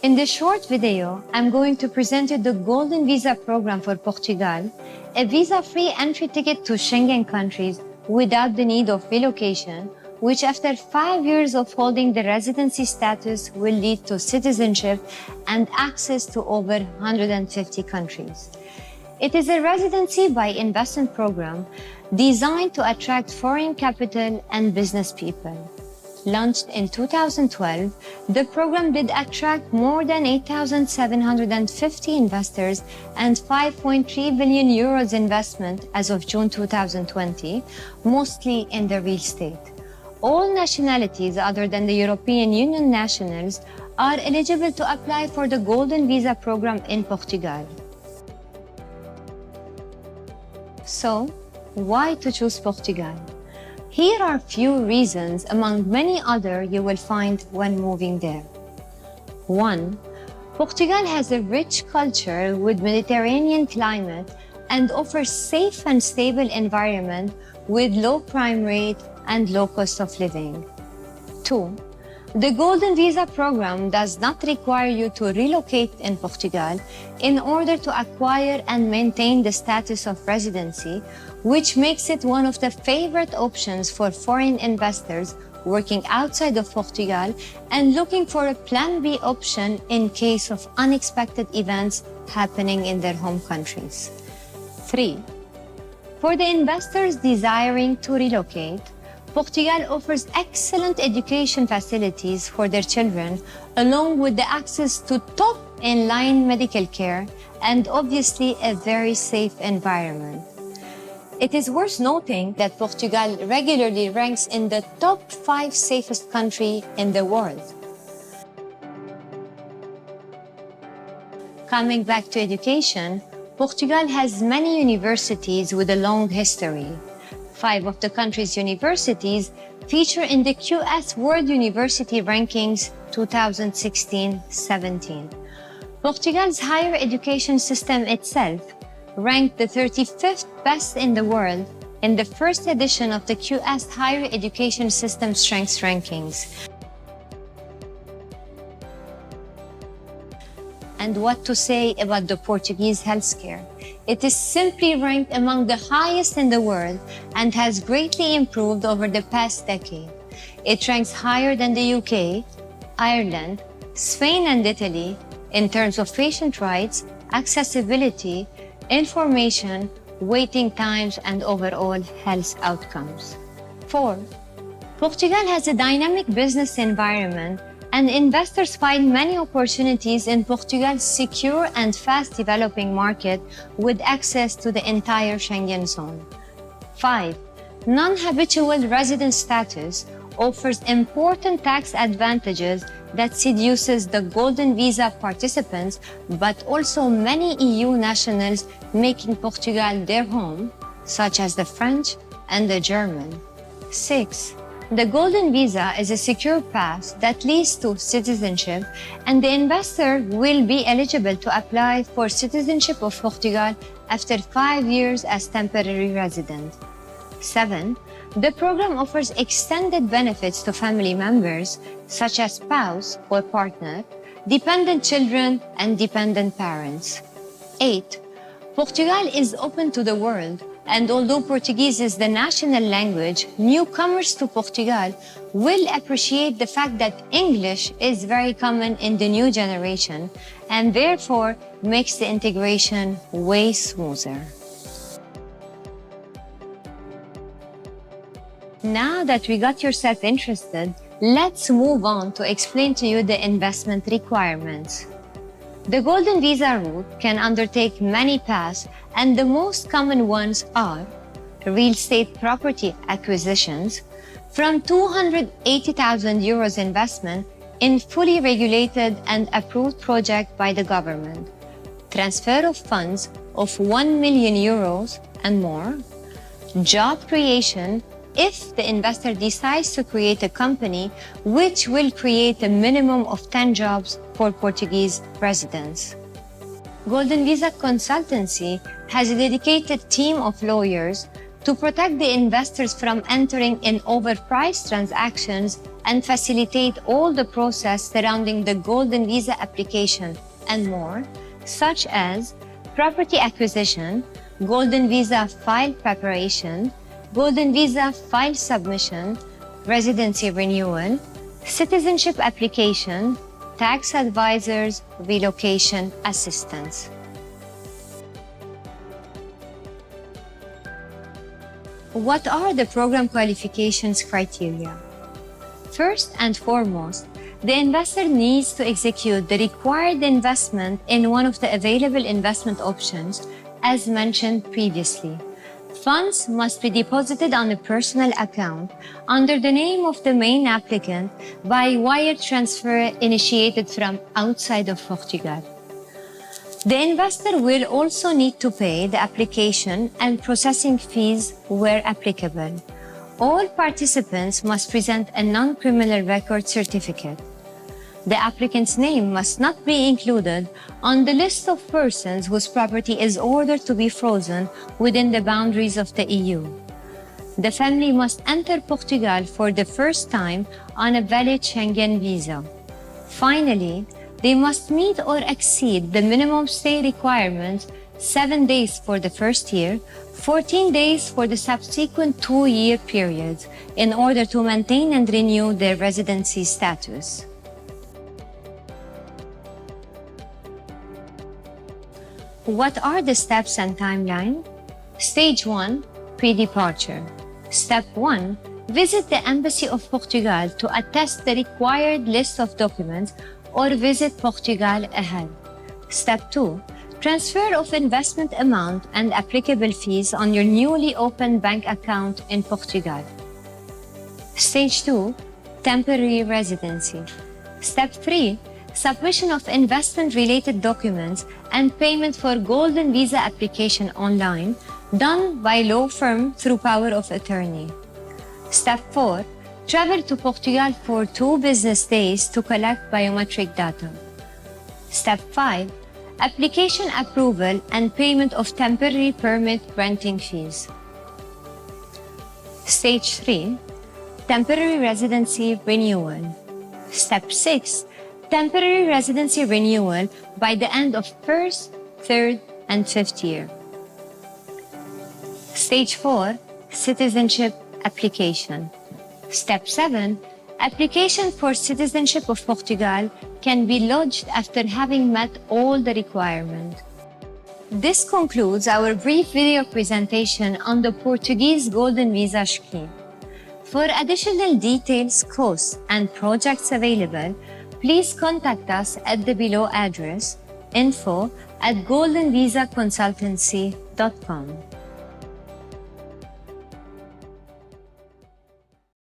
In this short video, I'm going to present you the Golden Visa program for Portugal, a visa-free entry ticket to Schengen countries without the need of relocation, which after 5 years of holding the residency status will lead to citizenship and access to over 150 countries. It is a residency by investment program designed to attract foreign capital and business people. Launched in 2012, the program did attract more than 8,750 investors and 5.3 billion euros investment as of June 2020, mostly in the real estate. All nationalities other than the European Union nationals are eligible to apply for the Golden Visa program in Portugal. So, why to choose Portugal? Here are few reasons among many other you will find when moving there. 1. Portugal has a rich culture with Mediterranean climate and offers safe and stable environment with low crime rate and low cost of living. 2. The Golden Visa program does not require you to relocate in Portugal in order to acquire and maintain the status of residency, which makes it one of the favorite options for foreign investors working outside of Portugal and looking for a Plan B option in case of unexpected events happening in their home countries. 3. For the investors desiring to relocate, Portugal offers excellent education facilities for their children, along with the access to top-in-line medical care and obviously a very safe environment. It is worth noting that Portugal regularly ranks in the top 5 safest country in the world. Coming back to education, Portugal has many universities with a long history. 5 of the country's universities feature in the QS World University Rankings 2016-17. Portugal's higher education system itself ranked the 35th best in the world in the first edition of the QS Higher Education System Strengths Rankings. And what to say about the Portuguese healthcare? It is simply ranked among the highest in the world and has greatly improved over the past decade. It ranks higher than the UK, Ireland, Spain and Italy in terms of patient rights, accessibility, information, waiting times and overall health outcomes. 4. Portugal has a dynamic business environment and investors find many opportunities in Portugal's secure and fast-developing market with access to the entire Schengen zone. 5. Non-habitual resident status offers important tax advantages that seduces the Golden Visa participants, but also many EU nationals making Portugal their home, such as the French and the German. 6. The Golden Visa is a secure path that leads to citizenship, and the investor will be eligible to apply for citizenship of Portugal after 5 years as temporary resident. 7. The program offers extended benefits to family members, such as spouse or partner, dependent children, and dependent parents. 8. Portugal is open to the world, and although Portuguese is the national language, newcomers to Portugal will appreciate the fact that English is very common in the new generation and therefore makes the integration way smoother. Now that we got yourself interested, let's move on to explain to you the investment requirements. The Golden Visa route can undertake many paths, and the most common ones are real estate property acquisitions, from 280,000 euros investment in fully regulated and approved project by the government, transfer of funds of 1 million euros and more, job creation if the investor decides to create a company which will create a minimum of 10 jobs for Portuguese residents. Golden Visa Consultancy has a dedicated team of lawyers to protect the investors from entering in overpriced transactions and facilitate all the process surrounding the Golden Visa application and more, such as property acquisition, Golden Visa file preparation, Golden Visa file submission, residency renewal, citizenship application, tax advisors, relocation assistance. What are the program qualifications criteria? First and foremost, the investor needs to execute the required investment in one of the available investment options as mentioned previously. Funds must be deposited on a personal account under the name of the main applicant by wire transfer initiated from outside of Portugal. The investor will also need to pay the application and processing fees where applicable. All participants must present a non-criminal record certificate. The applicant's name must not be included on the list of persons whose property is ordered to be frozen within the boundaries of the EU. The family must enter Portugal for the first time on a valid Schengen visa. Finally, they must meet or exceed the minimum stay requirements 7 days for the first year, 14 days for the subsequent 2-year periods in order to maintain and renew their residency status. What are the steps and timeline? Stage 1, pre-departure. Step 1, visit the Embassy of Portugal to attest the required list of documents or visit Portugal ahead. Step 2, transfer of investment amount and applicable fees on your newly opened bank account in Portugal. Stage 2, temporary residency. Step 3, submission of investment-related documents and payment for Golden Visa application online, done by law firm through power of attorney. Step 4, travel to Portugal for 2 business days to collect biometric data. Step 5, application approval and payment of temporary permit granting fees. Stage 3, temporary residency renewal. Step 6, temporary residency renewal by the end of 1st, 3rd, and 5th year. Stage 4, citizenship application. Step 7, application for citizenship of Portugal can be lodged after having met all the requirements. This concludes our brief video presentation on the Portuguese Golden Visa scheme. For additional details, costs, and projects available, please contact us at the below address info@goldenvisaconsultancy.com.